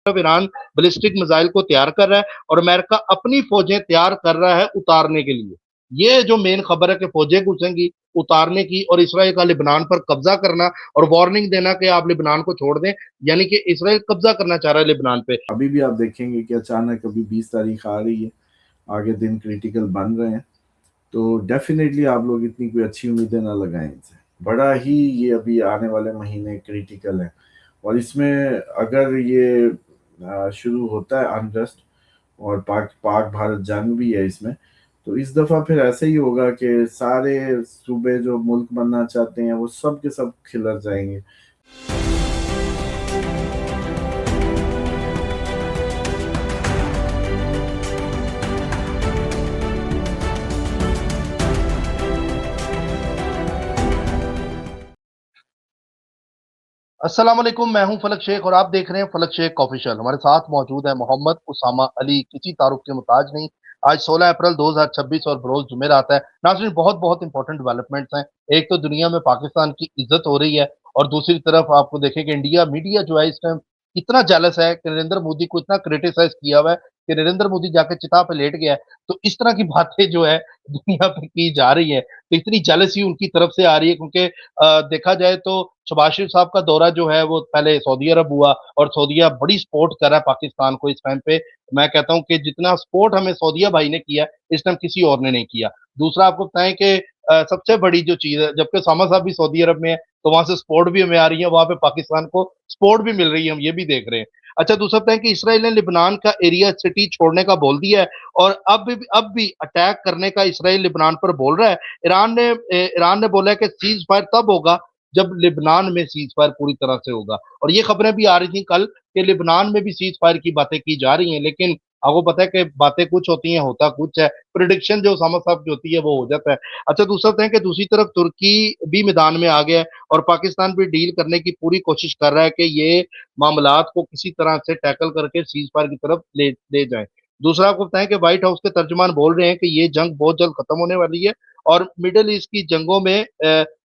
طرف Iran ballistic missile کو تیار کر رہا ہے اور امریکہ اپنی فوجیں تیار کر رہا ہے اتارنے کے لیے. یہ جو مین خبر ہے کہ فوجیں گھسیں گی اتارنے کی اور اسرائیل کا لبنان پر قبضہ کرنا اور وارننگ دینا کہ آپ لبنان کو چھوڑ دیں، یعنی کہ اسرائیل قبضہ کرنا چاہ رہا ہے لبنان پہ. ابھی بھی آپ دیکھیں گے کہ اچانک ابھی 20 تاریخ آ رہی ہے، آگے دن کریٹیکل بن رہے ہیں، تو ڈیفینیٹلی آپ لوگ اتنی کوئی اچھی امیدیں نہ لگائیں ان سے. بڑا ہی یہ ابھی آنے والے مہینے کریٹیکل ہیں، اور اس میں اگر یہ شروع ہوتا ہے انرسٹ اور پاک بھارت جنگ بھی ہے اس میں، تو اس دفعہ پھر ایسے ہی ہوگا کہ سارے صوبے جو ملک بننا چاہتے ہیں وہ سب کے سب کھلر جائیں گے. السلام علیکم، میں ہوں فلک شیخ اور آپ دیکھ رہے ہیں فلک شیخ آفیشل. ہمارے ساتھ موجود ہے محمد اسامہ علی، کسی تعارف کے محتاج نہیں. آج 16 اپریل 2026 اور بروز جمعرات ہے. ناظرین، بہت بہت امپورٹنٹ ڈیولپمنٹس ہیں. ایک تو دنیا میں پاکستان کی عزت ہو رہی ہے، اور دوسری طرف آپ کو دیکھیں کہ انڈیا میڈیا جو ہے اس ٹائم اتنا جیلس ہے کہ نریندر مودی کو اتنا کریٹیسائز کیا ہوا ہے کہ نریندر مودی جا کے چتا پہ لیٹ گیا ہے. تو اس طرح کی باتیں جو ہے دنیا پہ کی جا رہی ہیں، تو اتنی جیلسی ان کی طرف سے آ رہی ہے کیونکہ دیکھا جائے تو شباز شریف صاحب کا دورہ جو ہے وہ پہلے سعودی عرب ہوا، اور سعودیہ بڑی سپورٹ کر رہا ہے پاکستان کو اس ٹائم پہ. میں کہتا ہوں کہ جتنا سپورٹ ہمیں سعودیہ بھائی نے کیا اس ٹائم کسی اور نے نہیں کیا. دوسرا آپ کو بتائیں کہ سب سے بڑی جو چیز ہے، جبکہ اسامہ صاحب بھی سعودی عرب میں ہے تو وہاں سے سپورٹ بھی ہمیں آ رہی ہے، وہاں پہ پاکستان کو سپورٹ بھی مل رہی ہے، ہم یہ بھی دیکھ رہے ہیں. اچھا، دوسرا بتائیں کہ اسرائیل نے لبنان کا ایریا سٹی چھوڑنے کا بول دیا ہے، اور اب بھی اٹیک کرنے کا اسرائیل لبنان پر بول رہا ہے. ایران نے بولا ہے کہ سیز فائر تب ہوگا جب لبنان میں سیز فائر پوری طرح سے ہوگا. اور یہ خبریں بھی آ رہی تھیں کل کہ لبنان میں بھی سیز فائر کی باتیں کی جا رہی ہیں، لیکن آپ کو پتہ ہے کہ باتیں کچھ ہوتی ہیں ہوتا کچھ ہے. پریڈکشن جو اسامہ صاحب کی ہوتی ہے وہ ہو جاتا ہے. اچھا، دوسرا ہے کہ دوسری طرف ترکی بھی میدان میں آ گیا ہے اور پاکستان بھی ڈیل کرنے کی پوری کوشش کر رہا ہے کہ یہ معاملات کو کسی طرح سے ٹیکل کر کے سیز فائر کی طرف لے جائیں. دوسرا آپ کو بتائیں کہ وائٹ ہاؤس کے ترجمان بول رہے ہیں کہ یہ جنگ بہت جلد ختم ہونے والی ہے اور مڈل ایسٹ کی جنگوں میں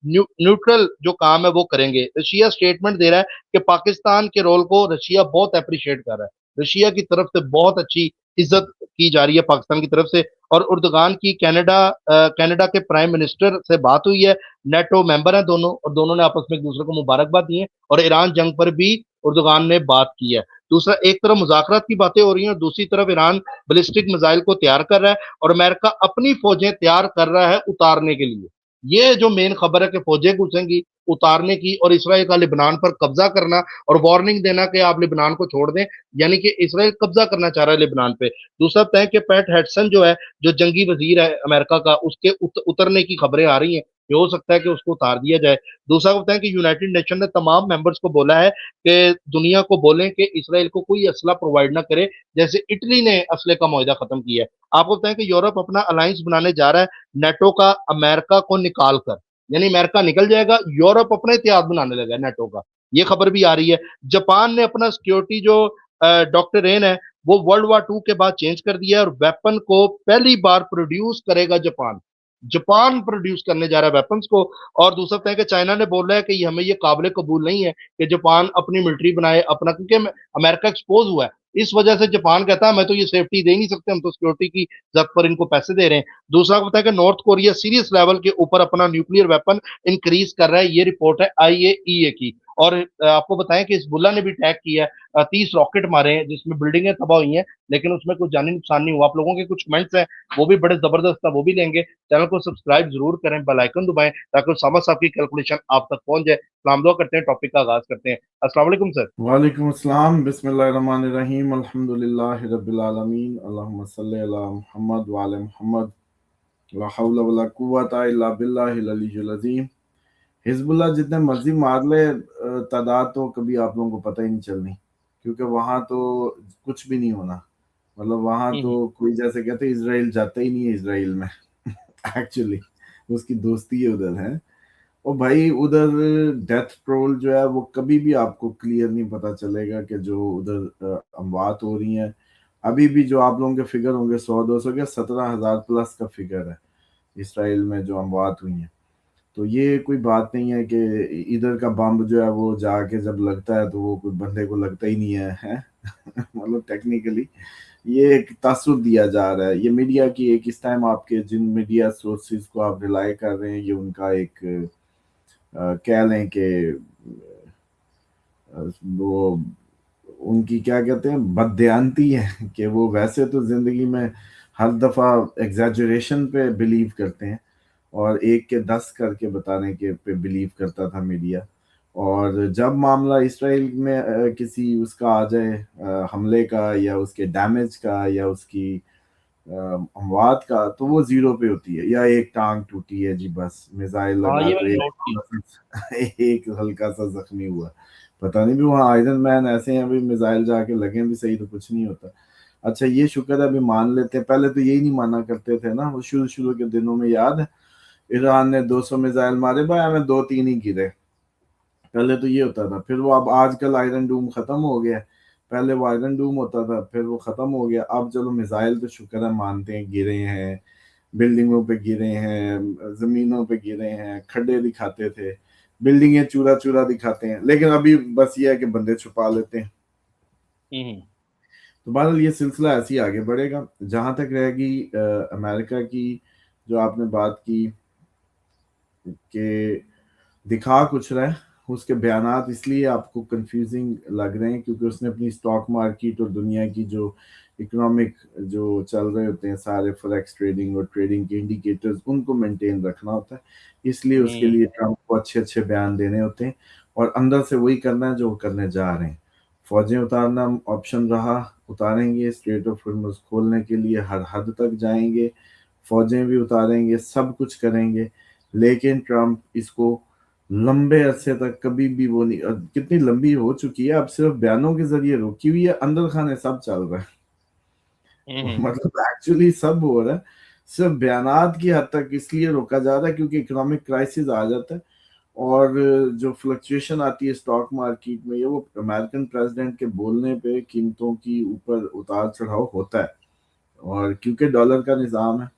نیوٹرل جو کام ہے وہ کریں گے. رشیا سٹیٹمنٹ دے رہا ہے کہ پاکستان کے رول کو رشیا بہت اپریشیٹ کر رہا ہے. رشیا کی طرف سے بہت اچھی عزت کی جا رہی ہے پاکستان کی طرف سے. اور اردگان کی کینیڈا کے پرائم منسٹر سے بات ہوئی ہے. نیٹو ممبر ہیں دونوں، اور دونوں نے آپس میں ایک دوسرے کو مبارکباد دی ہے، اور ایران جنگ پر بھی اردگان نے بات کی ہے. دوسرا، ایک طرف مذاکرات کی باتیں ہو رہی ہیں اور دوسری طرف ایران بلسٹک میزائل کو تیار کر رہا ہے اور امریکہ اپنی فوجیں تیار کر رہا ہے اتارنے کے لیے. یہ جو مین خبر ہے کہ فوجیں گھسیں گی اتارنے کی اور اسرائیل کا لبنان پر قبضہ کرنا اور وارننگ دینا کہ آپ لبنان کو چھوڑ دیں، یعنی کہ اسرائیل قبضہ کرنا چاہ رہا ہے لبنان پہ. دوسرا طے کہ پیٹ ہیڈسن جو ہے، جو جنگی وزیر ہے امریکہ کا، اس کے اترنے کی خبریں آ رہی ہیں کہ ہو سکتا ہے کہ اس کو اتار دیا جائے. دوسرا بتائیں کہ یونائٹڈ نیشن نے تمام ممبرز کو بولا ہے کہ دنیا کو بولیں کہ اسرائیل کو کوئی اسلحہ پرووائڈ نہ کرے، جیسے اٹلی نے اسلحے کا معاہدہ ختم کیا ہے. آپ کو بتائیں کہ یورپ اپنا الائنس بنانے جا رہا ہے نیٹو کا امریکہ کو نکال کر، یعنی امریکہ نکل جائے گا، یورپ اپنا اتحاد بنانے لگا ہے نیٹو کا. یہ خبر بھی آ رہی ہے. جاپان نے اپنا سیکیورٹی جو ڈاکٹرین ہے وہ ورلڈ وار 2 کے بعد چینج کر دیا ہے، اور ویپن کو پہلی بار پروڈیوس کرے گا جاپان. جاپان پروڈیوس کرنے جا رہا ہے ویپنز کو. اور دوسرا ہے کہ چائنا نے بول رہا ہے کہ ہمیں یہ قابل قبول نہیں ہے کہ جاپان اپنی ملٹری بنائے اپنا، کیونکہ امریکہ ایکسپوز ہوا ہے. اس وجہ سے جاپان کہتا ہے میں تو یہ سیفٹی دے نہیں سکتے، ہم تو سیکورٹی کی ضرورت پر ان کو پیسے دے رہے ہیں. دوسرا بتا ہے کہ نارتھ کوریا سیریس لیول کے اوپر اپنا نیوکلیئر ویپن انکریز کر رہا ہے. یہ رپورٹ ہے IAEA کی. اور آپ کو بتائیں کہ حزب اللہ نے بھی اٹیک کیا ہے، 30 راکٹ مارے ہیں جس میں بلڈنگیں تباہ ہوئی ہیں، لیکن اس میں کوئی جانی نقصان نہیں ہوا. آپ لوگوں کے کچھ کمنٹس ہیں وہ بھی بڑے زبردست ہیں، وہ بھی لیں گے. چینل کو سبسکرائب ضرور کریں، بیل آئیکن دبائیں تاکہ اسامہ صاحب کی کیلکولیشن آپ تک پہنچ جائے. سلام دعا کرتے ہیں، ٹاپک کا آغاز کرتے ہیں. السلام علیکم سر. وعلیکم السلام، بسم اللہ الرحمن الرحیم، الحمد للہ رب العالمین، اللہم صلی علی محمد وعلی محمد، لا حول ولا قوت الا باللہ العلی العظیم. حزب اللہ جتنے مرضی مار لے، تعداد تو کبھی آپ لوگوں کو پتہ ہی نہیں چلنی، کیونکہ وہاں تو کچھ بھی نہیں ہونا. مطلب وہاں تو کوئی جیسے کہتے اسرائیل جاتا ہی نہیں ہے اسرائیل میں ایکچولی اس کی دوستی ادھر ہے. اور بھائی ادھر ڈیتھ ٹرول جو ہے وہ کبھی بھی آپ کو کلیئر نہیں پتا چلے گا کہ جو ادھر اموات ہو رہی ہیں. ابھی بھی جو آپ لوگوں کے فگر ہوں گے 100-200 کے 17,000 پلس کا فگر ہے اسرائیل میں جو اموات ہوئی ہیں. تو یہ کوئی بات نہیں ہے کہ ادھر کا بمب جو ہے وہ جا کے جب لگتا ہے تو وہ کوئی بندے کو لگتا ہی نہیں ہے مطلب ٹیکنیکلی یہ ایک تاثر دیا جا رہا ہے. یہ میڈیا کی ایک اس ٹائم آپ کے جن میڈیا سورسز کو آپ ریلائی کر رہے ہیں یہ ان کا ایک کہہ لیں کہ وہ ان کی کیا کہتے ہیں بددیانتی ہے کہ وہ ویسے تو زندگی میں ہر دفعہ ایگزیجریشن پہ بلیو کرتے ہیں اور 1 کے 10 کر کے بتانے کے پہ بلیو کرتا تھا میڈیا. اور جب معاملہ اسرائیل میں کسی اس کا آ جائے حملے کا یا اس کے ڈیمیج کا یا اس کی اموات کا تو وہ 0 پہ ہوتی ہے, یا ایک ٹانگ ٹوٹی ہے جی بس میزائل لگا یہ تو میں نے نوٹ کیا. ایک ہلکا سا زخمی ہوا, پتہ نہیں بھی وہاں آئرن مین ایسے ہیں بھی میزائل جا کے لگیں بھی صحیح تو کچھ نہیں ہوتا. اچھا یہ شکر ہے ابھی مان لیتے ہیں, پہلے تو یہی نہیں مانا کرتے تھے نا, وہ شروع کے دنوں میں یاد ہے ایران نے 200 میزائل مارے بھائی ہمیں 2-3 ہی گرے, پہلے تو یہ ہوتا تھا. پھر وہ اب آج کل آئرن ڈوم ختم ہو گیا, پہلے وہ آئرن ڈوم ہوتا تھا پھر وہ ختم ہو گیا. اب چلو میزائل تو شکر ہے مانتے ہیں گرے ہیں, بلڈنگوں پہ گرے ہیں, زمینوں پہ گرے ہیں, کھڈے دکھاتے تھے, بلڈنگیں چورا چورا دکھاتے ہیں, لیکن ابھی بس یہ ہے کہ بندے چھپا لیتے ہیں. تو بہرحال یہ سلسلہ ایسے ہی آگے بڑھے گا. جہاں تک رہے گی امریکہ کی جو آپ نے بات کی کہ دکھا کچھ رہا ہے, اس کے بیانات اس لیے آپ کو کنفیوزنگ لگ رہے ہیں کیونکہ اس نے اپنی اسٹاک مارکیٹ اور دنیا کی جو اکنامک جو چل رہے ہوتے ہیں سارے فوریکس ٹریڈنگ اور ٹریڈنگ کے انڈیکیٹرز ان کو مینٹین رکھنا ہوتا ہے, اس لیے اس کے لیے ٹرمپ کو اچھے بیان دینے ہوتے ہیں اور اندر سے وہی کرنا ہے جو وہ کرنے جا رہے ہیں. فوجیں اتارنا آپشن رہا, اتاریں گے, اسٹریٹ آف ہارمز کھولنے کے لیے ہر حد تک جائیں گے, فوجیں بھی اتاریں گے, سب کچھ کریں گے, لیکن ٹرمپ اس کو لمبے عرصے تک کبھی بھی وہ نہیں, کتنی لمبی ہو چکی ہے اب صرف بیانوں کے ذریعے روکی ہوئی ہے, اندر خانے سب چل رہا ہے. مطلب ایکچولی سب ہو رہا ہے, صرف بیانات کی حد تک اس لیے روکا جا رہا ہے کیونکہ اکنامک کرائسس آ جاتا ہے اور جو فلکچویشن آتی ہے اسٹاک مارکیٹ میں, یہ وہ امریکن پریزیڈنٹ کے بولنے پہ قیمتوں کی اوپر اتار چڑھاؤ ہوتا ہے. اور کیونکہ ڈالر کا نظام ہے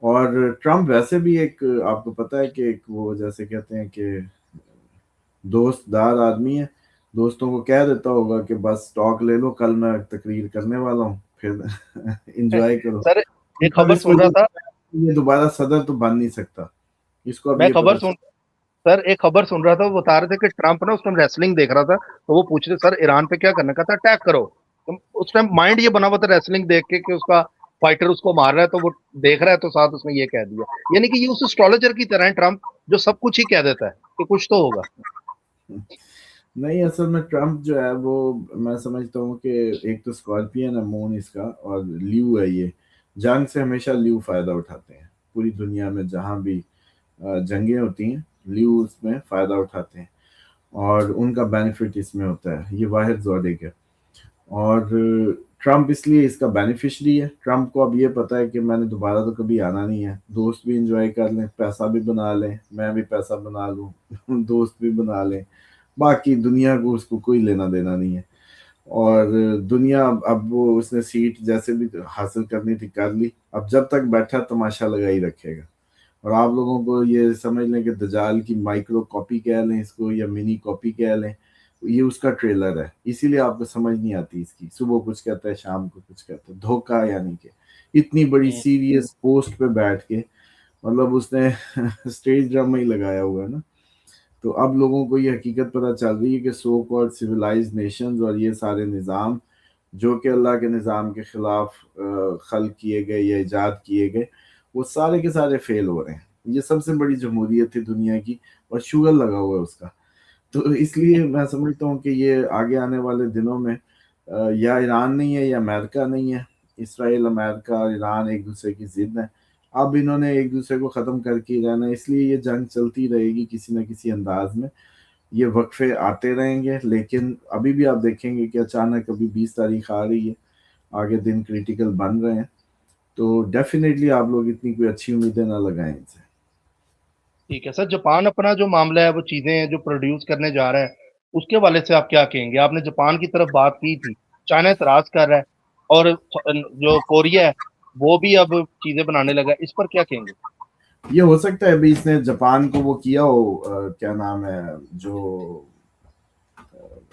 اور ٹرمپ ویسے بھی ایک آپ کو پتہ ہے کہ ایک وہ جیسے کہتے ہیں کہ دوست دار آدمی ہے, دوستوں کو کہہ دیتا ہوگا کہ بس اسٹاک لے لو, کل میں تقریر کرنے والا ہوں, پھر انجوائے کرو. سر ایک خبر سن رہا تھا, یہ دوبارہ صدر تو بن نہیں سکتا اس کو. اب میں یہ خبر سن سر ایک خبر سن رہا تھا, وہ بتا رہے تھے کہ ٹرمپ نا اس ٹائم ریسلنگ دیکھ رہا تھا تو وہ پوچھ رہے سر ایران پہ کیا کرنا, کہتا اٹیک کرو. اس ٹائم مائنڈ یہ بنا ہوا تھا ریسلنگ دیکھ کے کہ اس کا فائٹر اس کو مار رہا ہے تو وہ دیکھ رہا ہے, تو ساتھ اس نے یہ کہہ دیا. یعنی کہ یہ اس اسٹرالوجر کی طرح ہے ٹرمپ, جو سب کچھ ہی کہہ دیتا ہے کہ کچھ تو ہوگا. نہیں, اصل میں ٹرمپ جو ہے وہ میں سمجھتا ہوں کہ ایک تو اسکارپین ہے مون اس کا, اور لیو ہے, یہ جنگ سے ہمیشہ لیو فائدہ اٹھاتے ہیں. پوری دنیا میں جہاں بھی جنگیں ہوتی ہیں لیو اس میں فائدہ اٹھاتے ہیں اور ان کا بینیفٹ اس میں ہوتا ہے. یہ واحد زوڈک ہے اور ٹرمپ اس لیے اس کا بینیفیشری ہے. ٹرمپ کو اب یہ پتہ ہے کہ میں نے دوبارہ تو کبھی آنا نہیں ہے, دوست بھی انجوائے کر لیں, پیسہ بھی بنا لیں, میں بھی پیسہ بنا لوں, دوست بھی بنا لیں, باقی دنیا کو اس کو کوئی لینا دینا نہیں ہے. اور دنیا اب وہ اس نے سیٹ جیسے بھی حاصل کرنی تھی کر لی, اب جب تک بیٹھا تماشا لگا ہی رکھے گا. اور آپ لوگوں کو یہ سمجھ لیں کہ دجال کی مائکرو کاپی کہہ لیں اس کو یا منی کاپی کہہ لیں, یہ اس کا ٹریلر ہے, اسی لیے آپ کو سمجھ نہیں آتی اس کی. صبح کچھ کہتا ہے, شام کو کچھ کہتا ہے, دھوکہ. یعنی کہ اتنی بڑی سیریس پوسٹ پہ بیٹھ کے مطلب اس نے اسٹیج ڈرامہ ہی لگایا ہوا ہے نا. تو اب لوگوں کو یہ حقیقت پتہ چل رہی ہے کہ سو کالڈ سویلائزڈ نیشنز اور یہ سارے نظام جو کہ اللہ کے نظام کے خلاف خلق کیے گئے یا ایجاد کیے گئے, وہ سارے کے سارے فیل ہو رہے ہیں. یہ سب سے بڑی جمہوریت ہے دنیا کی اور شوگر لگا ہوا ہے اس کا. تو اس لیے میں سمجھتا ہوں کہ یہ آگے آنے والے دنوں میں یا ایران نہیں ہے یا امریکہ نہیں ہے, اسرائیل, امریکہ اور ایران ایک دوسرے کی ضد ہے. اب انہوں نے ایک دوسرے کو ختم کر کے رہنا, اس لیے یہ جنگ چلتی رہے گی کسی نہ کسی انداز میں. یہ وقفے آتے رہیں گے, لیکن ابھی بھی آپ دیکھیں گے کہ اچانک ابھی 20 تاریخ آ رہی ہے, آگے دن کریٹیکل بن رہے ہیں, تو ڈیفینیٹلی آپ لوگ اتنی کوئی اچھی امیدیں نہ لگائیں ان سے. ٹھیک ہے سر, جاپان اپنا جو معاملہ ہے وہ چیزیں جو پروڈیوس کرنے جا رہا ہے اس کے حوالے سے آپ کیا کہیں گے؟ آپ نے جاپان کی طرف بات کی تھی, چائنا اعتراض کر رہا ہے اور جو کوریا ہے وہ بھی اب چیزیں بنانے لگا, اس پر کیا کہیں گے؟ یہ ہو سکتا ہے ابھی اس نے جاپان کو وہ کیا ہو, کیا نام ہے جو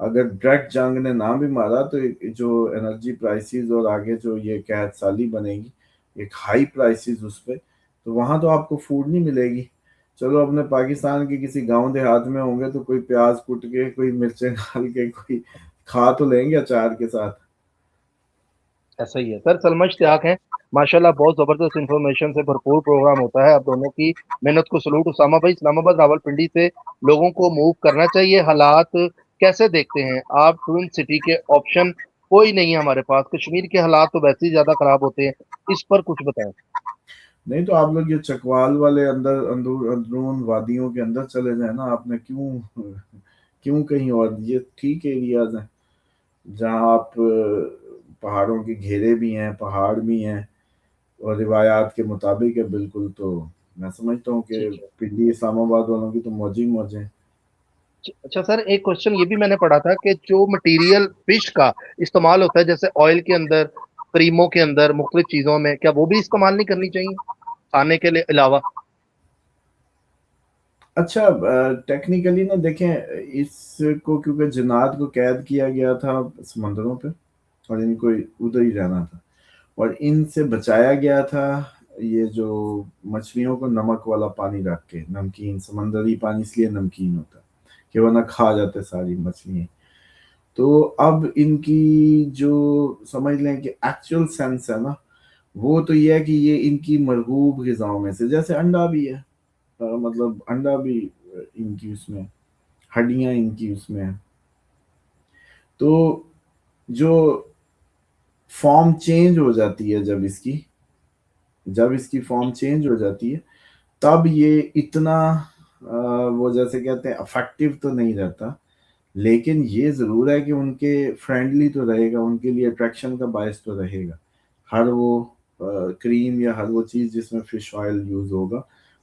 اگر ڈائریکٹ جنگ نے نہ بھی مارا تو جو انرجی پرائسز اور آگے جو یہ قحط سالی بنے گی ایک ہائی پرائسز اس پہ، تو وہاں تو آپ کو فوڈ نہیں ملے گی. چلو اپنے پاکستان کے کسی گاؤں دیہات میں ہوں گے تو کوئی پیاز کٹ کے کوئی مرچیں ڈال کے کوئی کھا تو لیں گے اچار کے ساتھ. ایسا ہی ہے سر. سلما اشتیاق ہیں ماشاءاللہ، بہت زبردست انفارمیشن سے بھرپور پروگرام ہوتا ہے. آپ دونوں کی محنت کو سلوٹ. اسامہ بھائی اسلام آباد راول پنڈی سے لوگوں کو موو کرنا چاہیے، حالات کیسے دیکھتے ہیں آپ؟ ٹوئن سٹی کے آپشن کوئی نہیں ہے ہمارے پاس، کشمیر کے حالات تو ویسے ہی زیادہ خراب ہوتے ہیں، اس پر کچھ بتائیں. نہیں تو آپ لوگ یہ چکوال والے اندرون وادیوں کے اندر چلے جائیں نا. آپ نے کیوں کہیں اور؟ یہ ٹھیک ایریاز ہیں جہاں آپ پہاڑوں کے گھیرے بھی ہیں، پہاڑ بھی ہیں اور روایات کے مطابق ہے بالکل. تو میں سمجھتا ہوں کہ ٹھیک ہے. پنڈی اسلام آباد والوں کی تو موج ہی موج ہیں. اچھا سر، ایک کوشچن یہ بھی میں نے پڑھا تھا کہ جو مٹیریل فش کا استعمال ہوتا ہے جیسے آئل کے اندر، کریموں کے اندر، مختلف چیزوں میں، کیا وہ بھی استعمال نہیں کرنی چاہیے کھانے کے علاوہ؟ اچھا ٹیکنیکلی نا دیکھیں، اس کو کیونکہ جنات کو قید کیا گیا تھا سمندروں پہ اور ان کو ادھر ہی رہنا تھا اور ان سے بچایا گیا تھا یہ جو مچھلیوں کو نمک والا پانی رکھ کے. نمکین سمندری پانی اس لیے نمکین ہوتا ہے کہ ورنہ کھا جاتے ساری مچھلیاں. تو اب ان کی جو سمجھ لیں کہ ایکچوئل سینس ہے نا، وہ تو یہ ہے کہ یہ ان کی مرغوب غذاؤں میں سے، جیسے انڈا بھی ہے. مطلب انڈا بھی ان کی اس میں، ہڈیاں ان کی اس میں. تو جو فارم چینج ہو جاتی ہے جب اس کی فارم چینج ہو جاتی ہے تب یہ اتنا وہ جیسے کہتے ہیں افیکٹو تو نہیں رہتا. لیکن یہ ضرور ہے کہ ان کے فرینڈلی تو رہے گا، ان کے لیے اٹریکشن کا باعث تو رہے گا. ہر وہ کریم یا ہر وہ چیز جس میں فش آئل یوز ہوگا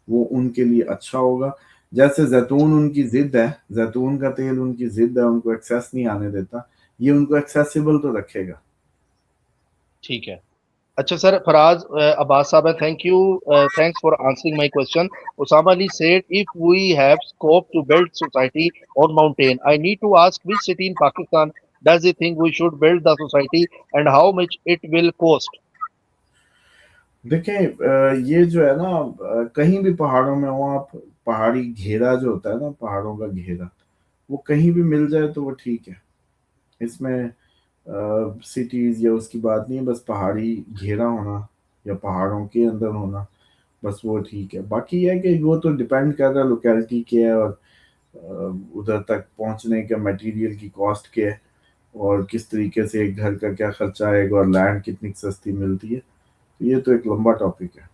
وہ ان کے لیے اچھا ہوگا. جیسے زیتون ان کی ضد ہے، زیتون کا تیل ان کی ضد ہے، ان کو ایکسیس نہیں آنے دیتا. یہ ان کو ایکسیسیبل تو رکھے گا. ٹھیک ہے. اچھا سر، فراز عباس صاحب ہے. Thank you, thanks for answering my question. Osama Ali said if we have scope to build society on mountain, I need to ask which city in Pakistan does he think we should build the society and how much it will cost? دیکھیں یہ جو ہے نا کہیں بھی پہاڑوں میں ہو آپ، پہاڑی گھیرا جو ہوتا ہے نا، پہاڑوں کا گھیرا وہ کہیں بھی مل جائے تو وہ ٹھیک ہے. اس میں سٹیز یا اس کی بات نہیں ہے، بس پہاڑی گھیرا ہونا یا پہاڑوں کے اندر ہونا بس وہ ٹھیک ہے. باقی یہ ہے کہ وہ تو ڈپینڈ کر رہا ہے لوکیلٹی کیا ہے اور ادھر تک پہنچنے کا میٹیریل کی کاسٹ کیا ہے اور کس طریقے سے ایک گھر کا کیا خرچہ آئے گا اور لینڈ کتنی سستی ملتی ہے. تو یہ تو ایک لمبا ٹاپک ہے.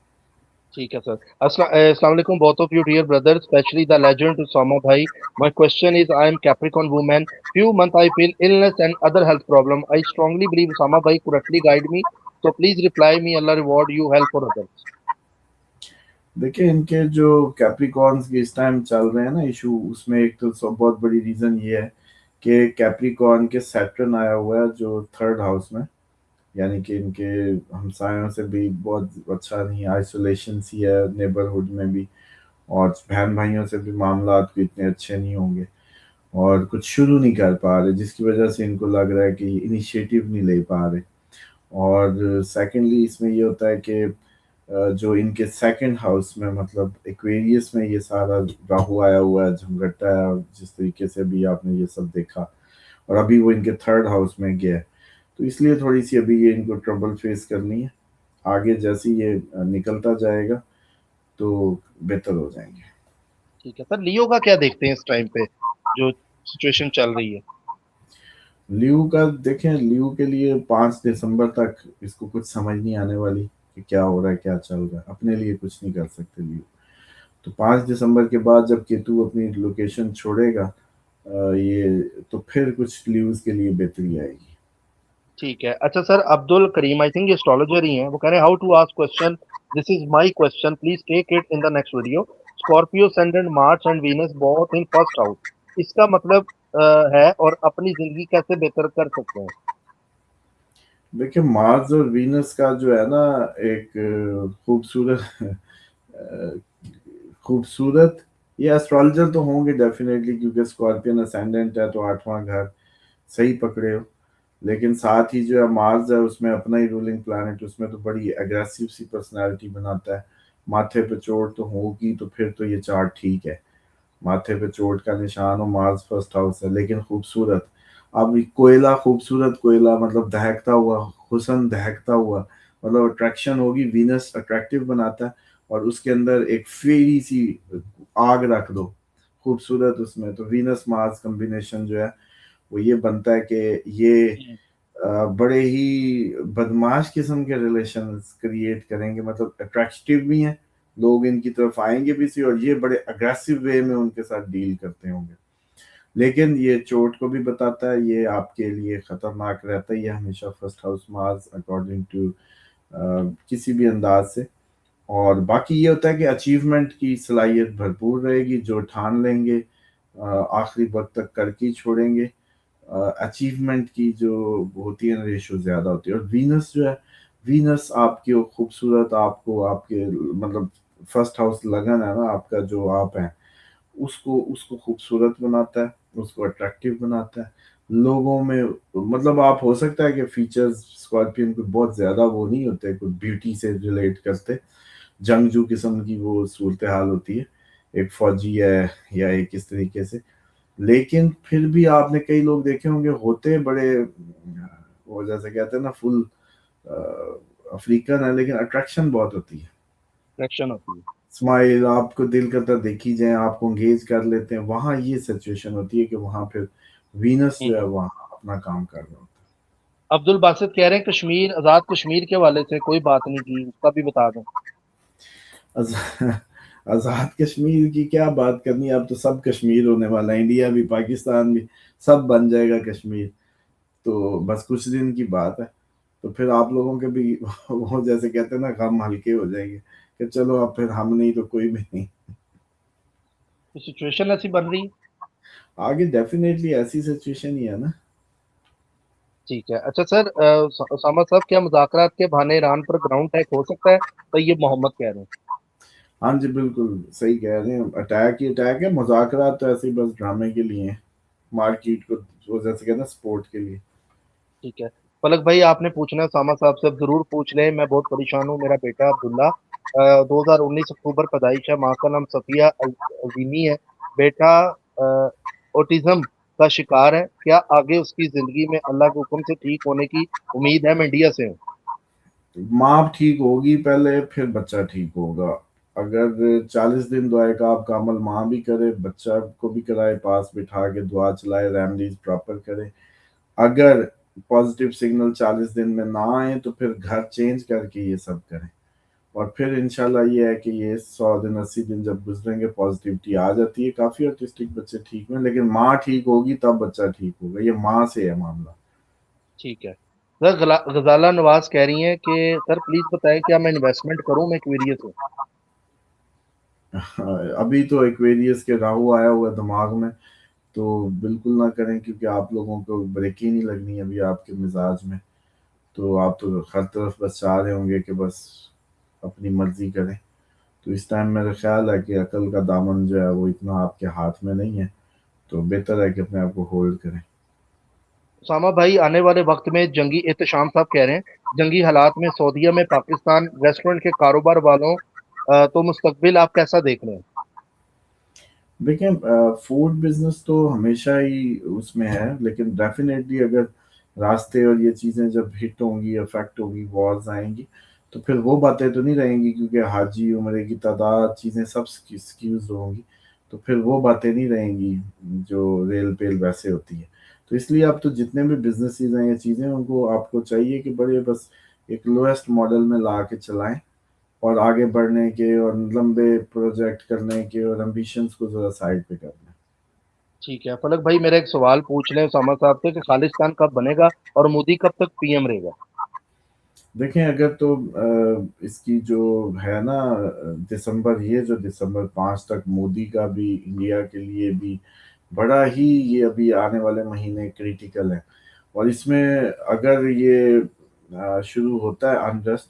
ٹھیک ہے سر. السلام علیکم both of you dear brothers, especially the legend Usama bhai. My question is, I am Capricorn woman. Few months I feel illness and other health problem. I strongly believe Usama bhai correctly guide me. So please reply me. Allah reward you. Help for others. دیکھیں ان کے جو کیپریکارنس کے اس time چل رہے ہیں نا issue, اس میں ایک تو بہت بڑی ریزن یہ ہے کہ کیپریکارن کے سیٹرن آیا ہوا ہے جو تھرڈ ہاؤس میں، یعنی کہ ان کے ہمسایوں سے بھی بہت اچھا نہیں، آئسولیشن سی ہے نیبرہڈ میں بھی، اور بہن بھائیوں سے بھی معاملات بھی اتنے اچھے نہیں ہوں گے اور کچھ شروع نہیں کر پا رہے، جس کی وجہ سے ان کو لگ رہا ہے کہ انیشیٹو نہیں لے پا رہے. اور سیکنڈلی اس میں یہ ہوتا ہے کہ جو ان کے سیکنڈ ہاؤس میں مطلب ایکویریس میں یہ سارا راہو آیا ہوا ہے، جھمگٹا ہے، اور جس طریقے سے بھی آپ نے یہ سب دیکھا، اور ابھی وہ ان کے تھرڈ ہاؤس میں گیا ہے. تو اس لیے تھوڑی سی ابھی یہ ان کو ٹربل فیس کرنی ہے. آگے جیسے یہ نکلتا جائے گا تو بہتر ہو جائیں گے. ٹھیک ہے سر. لیو کا کیا دیکھتے ہیں اس ٹائم پہ جو سچویشن چل رہی ہے؟ لیو کا دیکھیں، لیو کے لیے 5 دسمبر تک اس کو کچھ سمجھ نہیں آنے والی کہ کیا ہو رہا ہے کیا چل رہا ہے. اپنے لیے کچھ نہیں کر سکتے لیو. تو 5 دسمبر کے بعد جب کیتو اپنی لوکیشن چھوڑے گا یہ تو پھر کچھ لیوز کے لیے بہتری آئے گی. ٹھیک ہے. اچھا سر، عبد الکریم آئی تھنک یہ اسٹرالوجر ہی ہیں، وہ کہہ رہے ہیں how to ask question, this is my question please take it in the next video. Scorpio sun and Mars and Venus both in first house, اس کا مطلب ہے اور اپنی زندگی کیسے بہتر کر سکتے ہیں؟ دیکھیں مارس اور وینس کا جو ہے نا ایک خوبصورت یہ ایسٹرالوجر تو ہوں گے ڈیفینیٹلی، کیونکہ اسکارپین اسینڈنٹ ہے تو 8واں گھر صحیح پکڑے ہو. لیکن ساتھ ہی جو ہے مارز ہے اس میں اپنا ہی رولنگ پلانٹ، اس میں تو بڑی اگریسو سی پرسنالٹی بناتا ہے. ماتھے پہ چوٹ تو ہوگی تو پھر تو یہ چارٹ ٹھیک ہے، ماتھے پہ چوٹ کا نشان ہو، مارز فرسٹ ہاؤس ہے، لیکن خوبصورت. اب کوئلہ، خوبصورت کوئلہ مطلب دہکتا ہوا حسن، دہکتا ہوا مطلب اٹریکشن ہوگی. وینس اٹریکٹیو بناتا ہے، اور اس کے اندر ایک فیری سی آگ رکھ دو خوبصورت اس میں، تو وینس مارز کمبینیشن جو ہے وہ یہ بنتا ہے کہ یہ بڑے ہی بدماش قسم کے ریلیشنز کریٹ کریں گے، مطلب اٹریکٹیو بھی ہیں، لوگ ان کی طرف آئیں گے بھی سی، اور یہ بڑے اگریسو وے میں ان کے ساتھ ڈیل کرتے ہوں گے. لیکن یہ چوٹ کو بھی بتاتا ہے، یہ آپ کے لیے خطرناک رہتا ہے یہ ہمیشہ first house Mars according to کسی بھی انداز سے. اور باقی یہ ہوتا ہے کہ اچیومنٹ کی صلاحیت بھرپور رہے گی، جو ٹھان لیں گے آخری وقت تک کر کے چھوڑیں گے. اچیومنٹ کی جو ہوتی ہے ریشو زیادہ ہوتی ہے. اور وینس جو ہے، وینس آپ کی خوبصورت، آپ کو آپ کے مطلب فرسٹ ہاؤس لگن ہے نا آپ کا، جو آپ ہیں اس کو خوبصورت بناتا ہے، اس کو اٹریکٹیو بناتا ہے لوگوں میں. مطلب آپ ہو سکتا ہے کہ فیچرز اسکارپین کو بہت زیادہ وہ نہیں ہوتے، کوئی بیوٹی سے ریلیٹ کرتے، جنگجو قسم کی وہ صورتحال ہوتی ہے، ایک فوجی ہے یا ایک اس طریقے سے. لیکن پھر بھی آپ نے کئی لوگ دیکھے ہوں گے ہوتے بڑے وہ جیسے کہتے ہیں نا فل افریقن ہے، لیکن اٹریکشن بہت ہوتی ہے، اٹریکشن ہوتی ہے. اسمائل آپ کو دل کرتا دیکھی جائیں، آپ کو انگیج کر لیتے ہیں. وہاں یہ سچویشن ہوتی ہے کہ وہاں پھر وینس جو ہے وہاں اپنا کام کر رہا ہوتا عبد الباسط کہہ رہے ہیں کشمیر، آزاد کشمیر کے حوالے سے کوئی بات نہیں کی، اس کا بھی بتا دیں. ہے. آزاد کشمیر کی کیا بات کرنی ہے، اب تو سب کشمیر ہونے والا ہے، انڈیا بھی پاکستان بھی سب بن جائے گا کشمیر. تو بس کچھ دن کی بات ہے، تو پھر آپ لوگوں کے بھی وہ جیسے کہتے ہیں نا غم ہلکے ہو جائیں گے کہ چلو اب پھر ہم نہیں تو کوئی بھی نہیں. سچویشن ایسی بن رہی ہے. آگے ڈیفینیٹلی ایسی سچویشن ہی ہے نا. ٹھیک ہے. اچھا سر، اسامہ صاحب کیا مذاکرات کے بہانے ایران پر گراؤنڈ اٹیک ہو سکتا ہے؟ طیب محمد کہہ رہے ہیں. ہاں جی بالکل صحیح کہہ رہے ہیں، اٹیک ہی اٹیک ہے. مذاکرات تو ایسے ہی بس ڈرامے کے لیے ہیں، مارکیٹ کو وہ جیسے کہتے ہیں سپورٹ کے لیے. ٹھیک ہے. فلک بھائی آپ نے پوچھنا ہے اسامہ صاحب سے، اب ضرور پوچھ لیں. میں بہت پریشان ہوں. میرا بیٹا عبداللہ 2019 اکتوبر پیدائش ہے، ماں کا نام صفیہ عظیمی ہے. بیٹا اوٹزم کا شکار ہے. کیا آگے اس کی زندگی میں اللہ کے حکم سے ٹھیک ہونے کی امید ہے؟ میں انڈیا سے ہوں. ماں ٹھیک ہوگی پہلے، پھر بچہ ٹھیک ہوگا. اگر 40 دن دعائے کا آپ کا عمل ماں بھی کرے، بچہ کو بھی کرائے، پاس بٹھا کے دعا چلائے، ریمڈیز پراپر کرے. اگر پازیٹیو سگنل 40 دن میں نہ آئے تو پھر گھر چینج کر کے یہ سب کریں. اور پھر انشاءاللہ یہ ہے کہ یہ 100 دن 80 دن جب گزریں گے پازیٹیوٹی آ جاتی ہے. کافی آرٹسٹک بچے ٹھیک ہیں، لیکن ماں ٹھیک ہوگی تب بچہ ٹھیک ہوگا. یہ ماں سے ہے معاملہ. ٹھیک ہے. سر غزالہ نواز کہہ رہی ہیں کہ سر پلیز بتائیں کیا میں انویسٹمنٹ کروں؟ میں کیوریس ہوں. ابھی تو ایکویریس کے راہو آیا ہوا ہے دماغ میں، تو بالکل نہ کریں، کیونکہ آپ لوگوں کو بریک ہی نہیں لگنی ابھی آپ کے مزاج میں. تو آپ تو ہر طرف بس چاہ رہے ہوں گے کہ بس اپنی مرضی کریں. تو اس ٹائم میرا خیال ہے کہ عقل کا دامن جو ہے وہ اتنا آپ کے ہاتھ میں نہیں ہے، تو بہتر ہے کہ اپنے آپ کو ہولڈ کریں. اسامہ بھائی آنے والے وقت میں جنگی احتشام صاحب کہہ رہے ہیں جنگی حالات میں سعودیہ میں پاکستان ریسٹورنٹ کے کاروبار والوں تو مستقبل آپ کیسا دیکھ رہے ہیں؟ دیکھیں فوڈ بزنس تو ہمیشہ ہی اس میں ہے، لیکن ڈیفینیٹلی اگر راستے اور یہ چیزیں جب ہٹ ہوں گی، افیکٹ ہوگی، وارز آئیں گی، تو پھر وہ باتیں تو نہیں رہیں گی، کیونکہ حاجی عمرے کی تعداد چیزیں سب سکیوز ہوں گی. تو پھر وہ باتیں نہیں رہیں گی جو ریل پیل ویسے ہوتی ہے. تو اس لیے اب تو جتنے بھی بزنسز ہیں یہ چیزیں ان کو آپ کو چاہیے کہ بڑے بس ایک لوئسٹ ماڈل میں لا کے چلائیں، اور آگے بڑھنے کے اور لمبے پروجیکٹ کرنے کے اور امبیشنز کو ذرا سائڈ پہ کرنا. ٹھیک ہے. فلک بھائی میرا ایک سوال پوچھ لیں اسامہ صاحب سے کہ خالصتان کب بنے گا اور مودی کب تک پی ایم رہے گا؟ دیکھیں اگر تو اس کی جو ہے نا دسمبر، یہ جو دسمبر 5 تک مودی کا بھی انڈیا کے لیے بھی بڑا ہی یہ ابھی آنے والے مہینے کریٹیکل ہیں. اور اس میں اگر یہ شروع ہوتا ہے انرسٹ،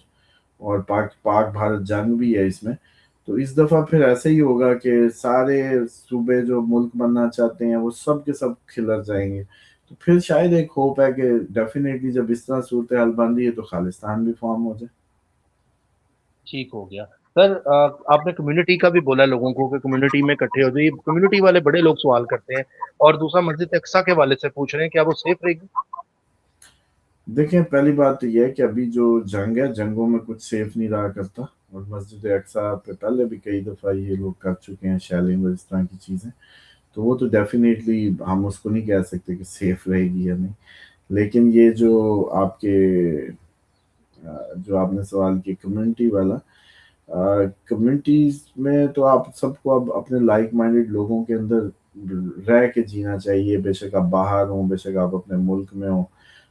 اور پاک بھارت جنگ بھی ہے اس میں، تو اس دفعہ پھر ایسے ہی ہوگا کہ سارے صوبے جو ملک بننا چاہتے ہیں وہ سب کے سب کھلر جائیں گے. تو پھر شاید ایک ہوپ ہے کہ ڈیفینیٹلی جب اس طرح صورتحال بن رہی ہے تو خالستان بھی فارم ہو جائے. ٹھیک ہو گیا سر. آپ نے کمیونٹی کا بھی بولا لوگوں کو کہ کمیونٹی میں اکٹھے ہو جائے. کمیونٹی والے بڑے لوگ سوال کرتے ہیں اور دوسرا مسجد اقصیٰ کے والے سے پوچھ رہے ہیں کیا وہ سیف رہے گی؟ دیکھیں پہلی بات تو یہ ہے کہ ابھی جو جنگ ہے جنگوں میں کچھ سیف نہیں رہا کرتا, اور مسجد اقصیٰ پہ پہلے بھی کئی دفعہ یہ لوگ کر چکے ہیں شیلنگ اور اس طرح کی چیزیں, تو وہ تو ڈیفینیٹلی ہم اس کو نہیں کہہ سکتے کہ سیف رہے گی یا نہیں. لیکن یہ جو آپ کے جو آپ نے سوال کی کمیونٹی والا, کمیونٹیز میں تو آپ سب کو اب اپنے لائک مائنڈیڈ لوگوں کے اندر رہ کے جینا چاہیے. بے شک آپ باہر ہوں, بے شک آپ اپنے ملک میں ہوں,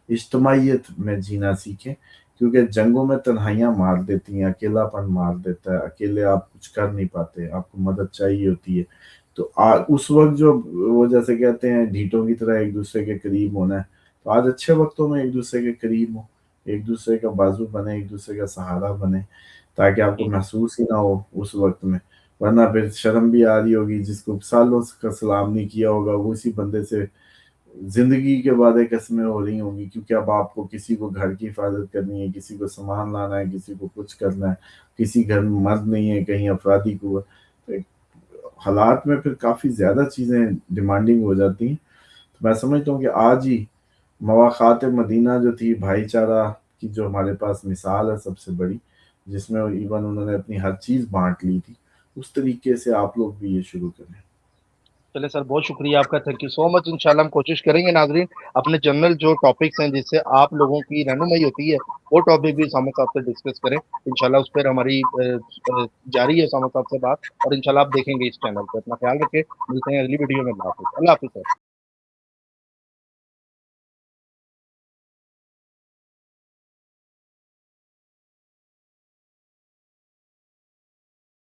اجتماعیت میں جینا سیکھیں, کیونکہ جنگوں میں تنہائیاں مار دیتی ہیں, اکیلا پن مار دیتا ہے, اکیلے آپ کچھ کر نہیں پاتے, آپ کو مدد چاہیے ہوتی ہے. تو اس وقت جو وہ جیسے کہتے ہیں ڈھیٹوں کی طرح ایک دوسرے کے قریب ہونا ہے, تو آج اچھے وقتوں میں ایک دوسرے کے قریب ہوں, ایک دوسرے کا بازو بنے, ایک دوسرے کا سہارا بنے, تاکہ آپ کو محسوس ہی نہ ہو اس وقت میں. ورنہ پھر شرم بھی آ رہی ہوگی, جس کو سالوں کا سلام نہیں کیا ہوگا وہ اسی بندے سے زندگی کے وعدے قسمیں ہو رہی ہوں گی, کیونکہ اب آپ کو کسی کو گھر کی حفاظت کرنی ہے, کسی کو سامان لانا ہے, کسی کو کچھ کرنا ہے, کسی گھر میں مرد نہیں ہے, کہیں افرادی کو. حالات میں پھر کافی زیادہ چیزیں ڈیمانڈنگ ہو جاتی ہیں. تو میں سمجھتا ہوں کہ آج ہی مواقعات مدینہ جو تھی, بھائی چارہ کی جو ہمارے پاس مثال ہے سب سے بڑی, جس میں ایون انہوں نے اپنی ہر چیز بانٹ لی تھی, اس طریقے سے آپ لوگ بھی یہ شروع کریں. چلے سر, بہت شکریہ آپ کا, تھینک یو سو مچ. انشاءاللہ ہم کوشش کریں گے ناظرین اپنے جنرل جو ٹاپکس ہیں جس سے آپ لوگوں کی رہنمائی ہوتی ہے وہ ٹاپک بھی اسامہ صاحب سے ڈسکس کریں. انشاءاللہ اس پر ہماری جاری ہے اسامہ صاحب سے بات, اور انشاءاللہ آپ دیکھیں گے اس چینل پہ. اپنا خیال رکھیں, ملتے ہیں اگلی ویڈیو میں. اللہ حافظ. اللہ حافظ سر.